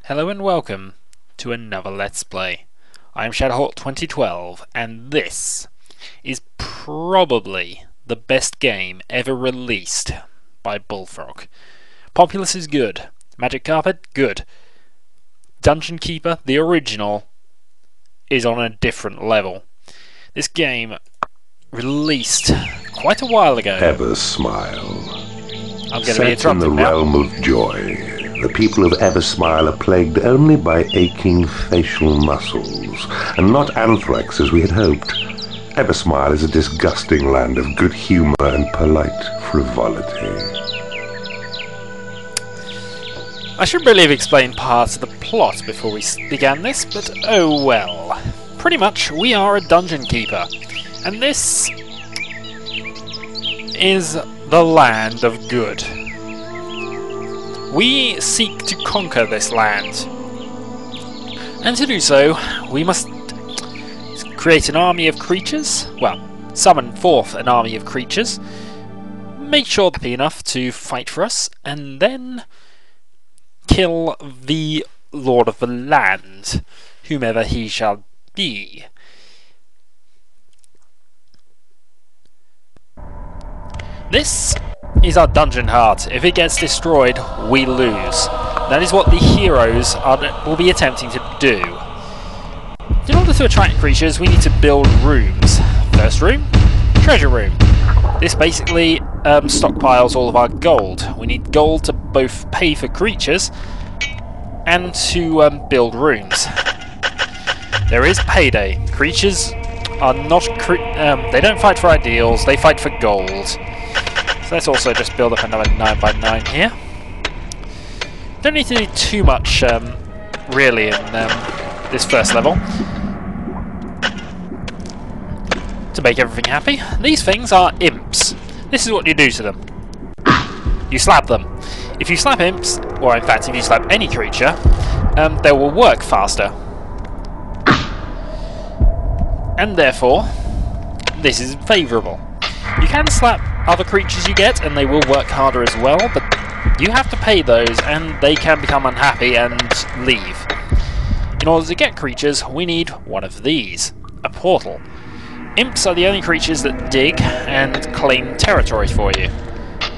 Hello and welcome to another Let's Play. I am Shadowhawk 2012 and this is probably the best game ever released by Bullfrog. Populous is good. Magic Carpet, good. Dungeon Keeper, the original, is on a different level. This game released quite a while ago. Ever Smile. I'm going to be Set in interrupted the now. realm of joy, the people of Eversmile are plagued only by aching facial muscles, and not anthrax as we had hoped. Eversmile is a disgusting land of good humor and polite frivolity. I should really have explained parts of the plot before we began this, but oh well. Pretty much, we are a dungeon keeper, and this is the land of good. We seek to conquer this land, and to do so, we must create an army of creatures, well, summon forth an army of creatures, make sure they're happy enough to fight for us, and then kill the Lord of the Land, whomever he shall be. This is our dungeon heart. If it gets destroyed, we lose. That is what the heroes will be attempting to do. In order to attract creatures, we need to build rooms. First room, treasure room. This basically stockpiles all of our gold. We need gold to both pay for creatures and to build rooms. There is payday. Creatures are not they don't fight for ideals, they fight for gold. So let's also just build up another 9x9 here. Don't need to do too much really in this first level to make everything happy. These things are imps. This is what you do to them. You slap them. If you slap imps, or in fact if you slap any creature, they will work faster. And therefore, this is favourable. You can slap other creatures you get and they will work harder as well, but you have to pay those and they can become unhappy and leave. In order to get creatures, we need one of these, a portal. Imps are the only creatures that dig and claim territory for you.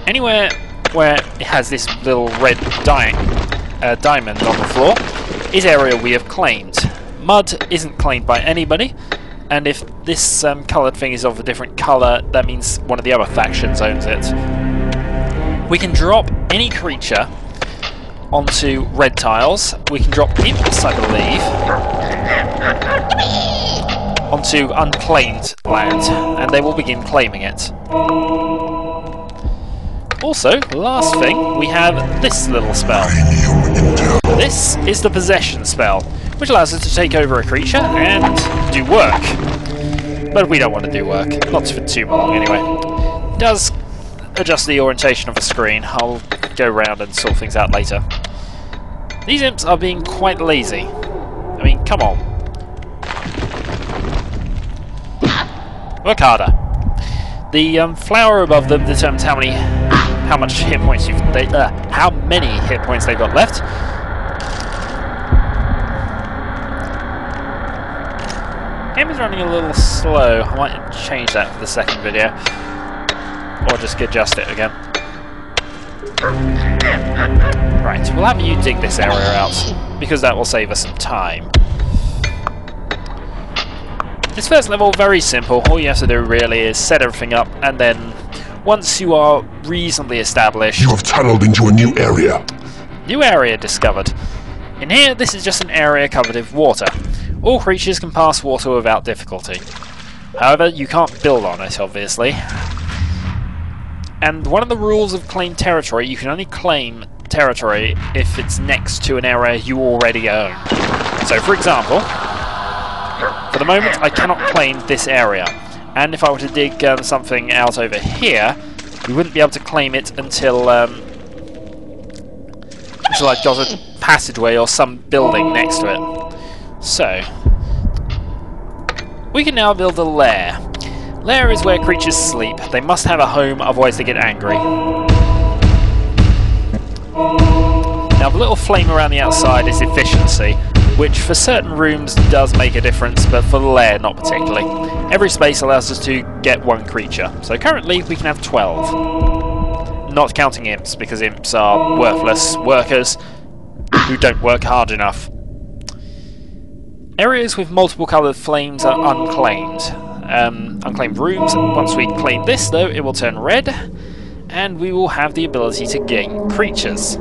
Anywhere where it has this little red diamond on the floor is area we have claimed. Mud isn't claimed by anybody, and if this coloured thing is of a different colour, that means one of the other factions owns it. We can drop any creature onto red tiles. We can drop imps, I believe, onto unclaimed land, and they will begin claiming it. Also, last thing, we have this little spell. This is the possession spell, which allows us to take over a creature and do work. But we don't want to do work, not for too long anyway. It does adjust the orientation of the screen. I'll go around and sort things out later. These imps are being quite lazy. I mean, come on. Work harder. The flower above them determines how many hit points they've got left. Game is running a little slow. I might change that for the second video, or just adjust it again. Right, we'll have you dig this area out, because that will save us some time. This first level, very simple. All you have to do really is set everything up, and then once you are reasonably established... You have tunneled into a new area. New area discovered. In here, this is just an area covered with water. All creatures can pass water without difficulty. However, you can't build on it, obviously. And one of the rules of claim territory, you can only claim territory if it's next to an area you already own. So, for example, for the moment, I cannot claim this area. And if I were to dig something out over here, we wouldn't be able to claim it until I've got a passageway or some building next to it. So, we can now build a lair. Lair is where creatures sleep. They must have a home, otherwise they get angry. Now the little flame around the outside is efficiency, which for certain rooms does make a difference, but for the lair not particularly. Every space allows us to get one creature, so currently we can have 12. Not counting imps, because imps are worthless workers who don't work hard enough. Areas with multiple coloured flames are unclaimed. Unclaimed rooms. Once we claim this, though, it will turn red, and we will have the ability to gain creatures.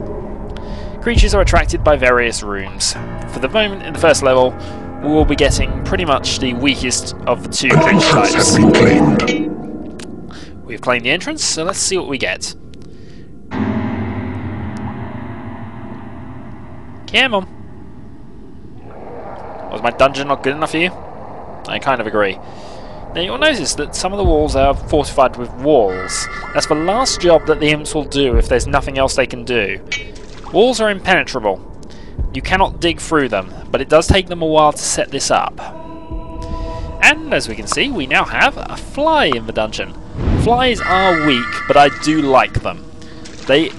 Creatures are attracted by various rooms. For the moment, in the first level, we will be getting pretty much the weakest of the two creature types. We've claimed the entrance, so let's see what we get. Come on. Was my dungeon not good enough for you? I kind of agree. Now you'll notice that some of the walls are fortified with walls. That's the last job that the imps will do if there's nothing else they can do. Walls are impenetrable. You cannot dig through them, but it does take them a while to set this up. And as we can see, we now have a fly in the dungeon. Flies are weak, but I do like them. They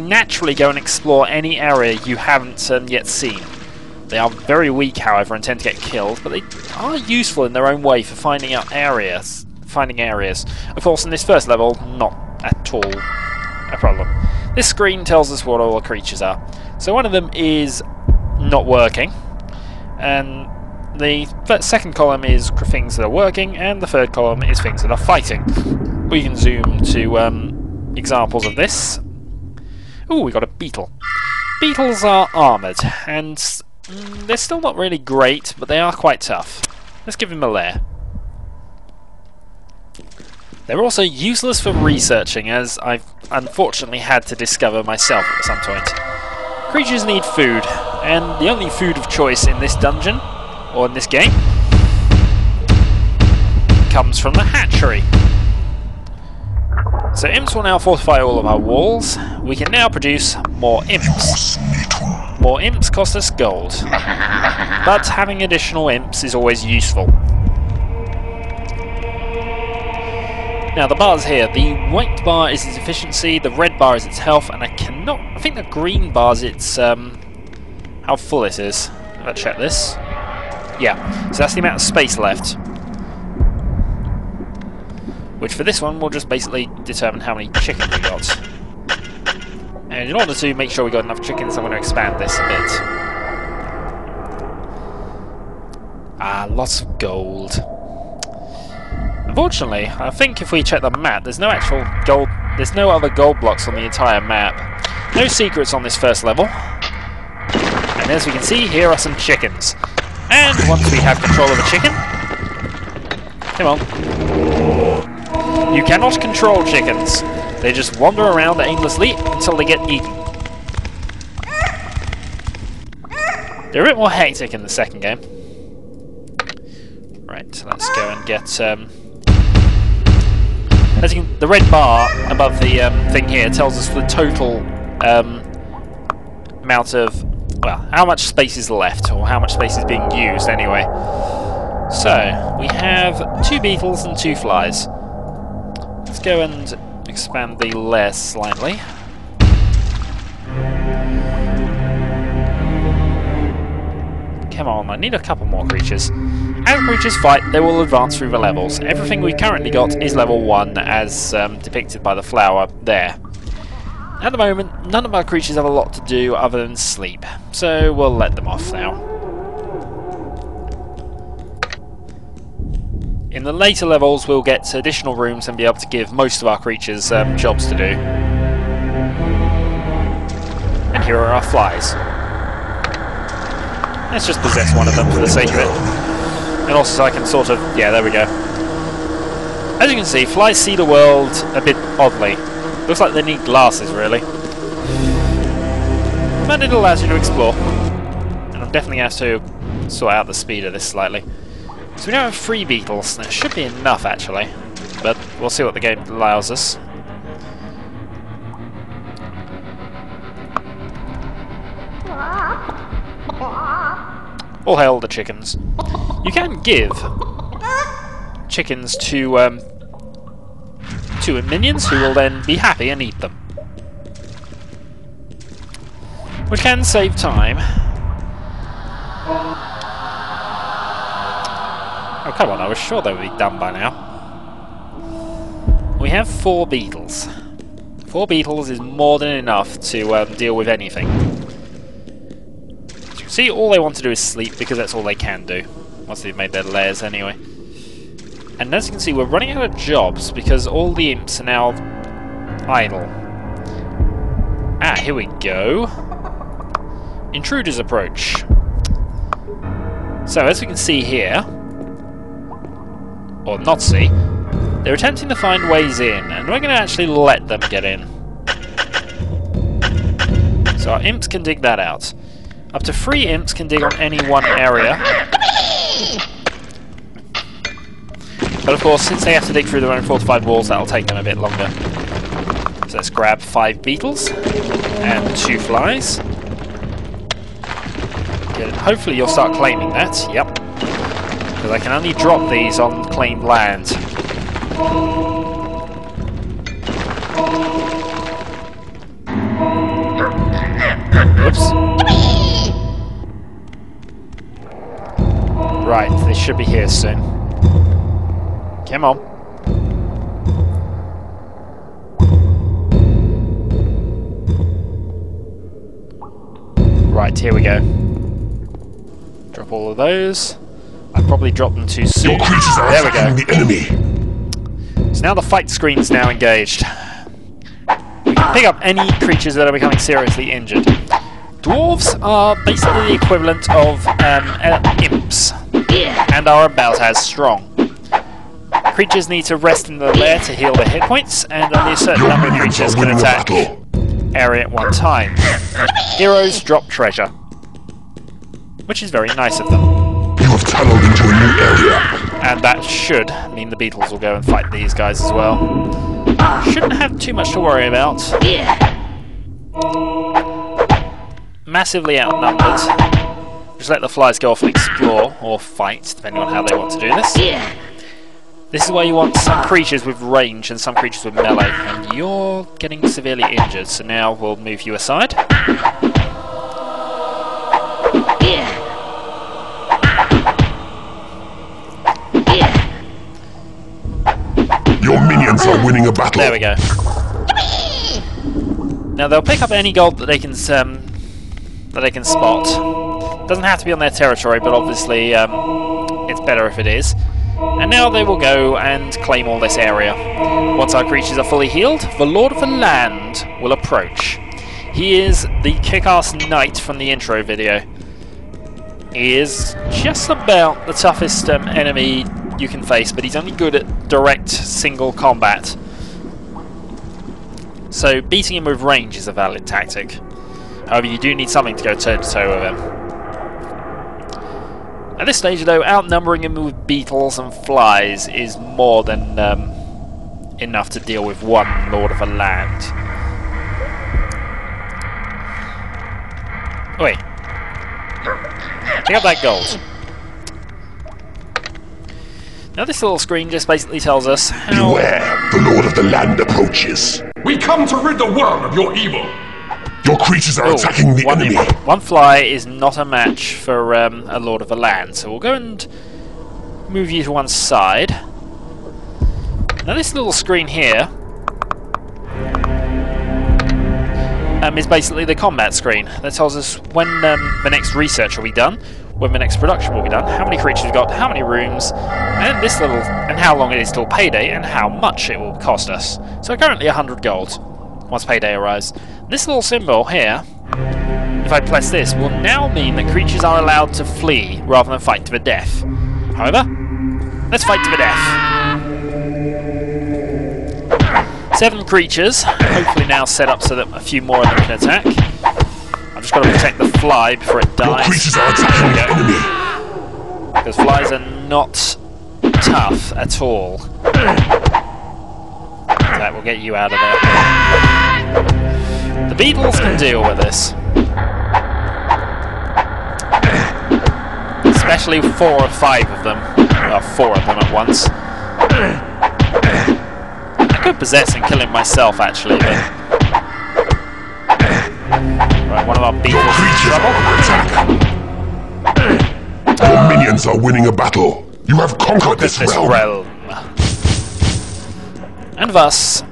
naturally go and explore any area you haven't yet seen. They are very weak, however, and tend to get killed, but they are useful in their own way for finding areas. Of course, in this first level, not at all a problem. This screen tells us what all the creatures are. So one of them is not working, and the second column is things that are working, and the third column is things that are fighting. We can zoom to examples of this. Ooh, we got a beetle. Beetles are armoured, and they're still not really great, but they are quite tough. Let's give him a lair. They're also useless for researching, as I've unfortunately had to discover myself at some point. Creatures need food, and the only food of choice in this dungeon, or in this game, comes from the hatchery. So imps will now fortify all of our walls. We can now produce more imps. More imps cost us gold, but having additional imps is always useful. Now the bars here, the white bar is its efficiency, the red bar is its health, and I think the green bar is its, how full it is. Let's check this. Yeah, so that's the amount of space left. Which for this one will just basically determine how many chickens we got. And in order to make sure we got enough chickens, I'm going to expand this a bit. Ah, lots of gold. Unfortunately, I think if we check the map, there's no actual gold. There's no other gold blocks on the entire map. No secrets on this first level. And as we can see, here are some chickens. And once we have control of a chicken, come on. You cannot control chickens. They just wander around aimlessly until they get eaten. They're a bit more hectic in the second game. Right, let's go and get. As you can, the red bar above the thing here tells us the total amount of, well, how much space is left, or how much space is being used anyway. So we have 2 beetles and 2 flies. Let's go and expand the lair slightly. Come on, I need a couple more creatures. As creatures fight, they will advance through the levels. Everything we currently got is level 1, as depicted by the flower there. At the moment, none of our creatures have a lot to do other than sleep, so we'll let them off now. In the later levels, we'll get additional rooms and be able to give most of our creatures jobs to do. And here are our flies. Let's just possess one of them for the sake of it. And also so I can sort of... yeah, there we go. As you can see, flies see the world a bit oddly. Looks like they need glasses, really. But it allows you to explore. And I'm definitely going to have to sort out the speed of this slightly. So we now have 3 beetles. That should be enough, actually. But we'll see what the game allows us. All hail the chickens. You can give chickens to minions who will then be happy and eat them. which can save time. Oh, come on, I was sure they would be done by now. We have 4 beetles. 4 beetles is more than enough to deal with anything. As you can see, all they want to do is sleep, because that's all they can do, once they've made their lairs anyway. And as you can see, we're running out of jobs, because all the imps are now idle. Ah, here we go. Intruders approach. So, as we can see here, or not see, they're attempting to find ways in, and we're going to actually let them get in. So our imps can dig that out. Up to 3 imps can dig on any one area. But of course, since they have to dig through their own fortified walls, that'll take them a bit longer. So let's grab 5 beetles and 2 flies. Good. Hopefully you'll start claiming that. Yep. Because I can only drop these on claimed land. Whoops. Right, they should be here soon. Come on. Right, here we go. Drop all of those. I probably dropped them too soon. There we go. The enemy. So now the fight screen's now engaged. We can pick up any creatures that are becoming seriously injured. Dwarves are basically the equivalent of imps, and are about as strong. Creatures need to rest in the lair to heal their hit points, and only a certain number of creatures can attack area at one time. Heroes drop treasure, which is very nice of them. You have tunneled into a new area. And that should mean the beetles will go and fight these guys as well. Shouldn't have too much to worry about. Massively outnumbered. Just let the flies go off and explore, or fight, depending on how they want to do this. This is why you want some creatures with range and some creatures with melee, and you're getting severely injured, so now we'll move you aside. Your minions are winning a battle. There we go. Now they'll pick up any gold that they can spot. Doesn't have to be on their territory, but obviously it's better if it is. And now they will go and claim all this area. Once our creatures are fully healed, the Lord of the Land will approach. He is the kick-ass knight from the intro video. He is just about the toughest enemy you can face, but he's only good at direct single combat. So beating him with range is a valid tactic. However, you do need something to go toe-to-toe with him. At this stage, though, outnumbering him with beetles and flies is more than enough to deal with one Lord of the Land. Wait. Pick up that gold. Now this little screen just basically tells us how... Beware, the Lord of the Land approaches. We come to rid the world of your evil. Your creatures are attacking the enemy. One fly is not a match for a Lord of the Land, so we'll go and move you to one side. Now this little screen here is basically the combat screen that tells us when the next research will be done, when the next production will be done, how many creatures we've got, how many rooms, and and how long it is till payday, and how much it will cost us. So currently 100 gold once payday arrives. This little symbol here, if I press this, will now mean that creatures are allowed to flee rather than fight to the death. However, let's fight to the death. 7 creatures, hopefully now set up so that a few more of them can attack. I've just got to protect the fly before it dies. Your creatures are attacking the enemy. Because flies are not tough at all. That will get you out of there. The beetles can deal with this. Especially 4 or 5 of them. Well, 4 of them at once. I could possess and kill him myself, actually, but... Right, one of our Your beetles in creatures are trouble. under attack. Your minions are winning a battle. You have conquered this realm. And thus,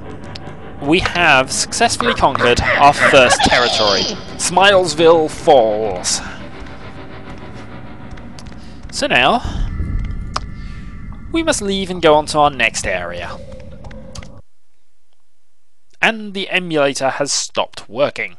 we have successfully conquered our first territory, Smilesville Falls. So now, we must leave and go on to our next area. And the emulator has stopped working.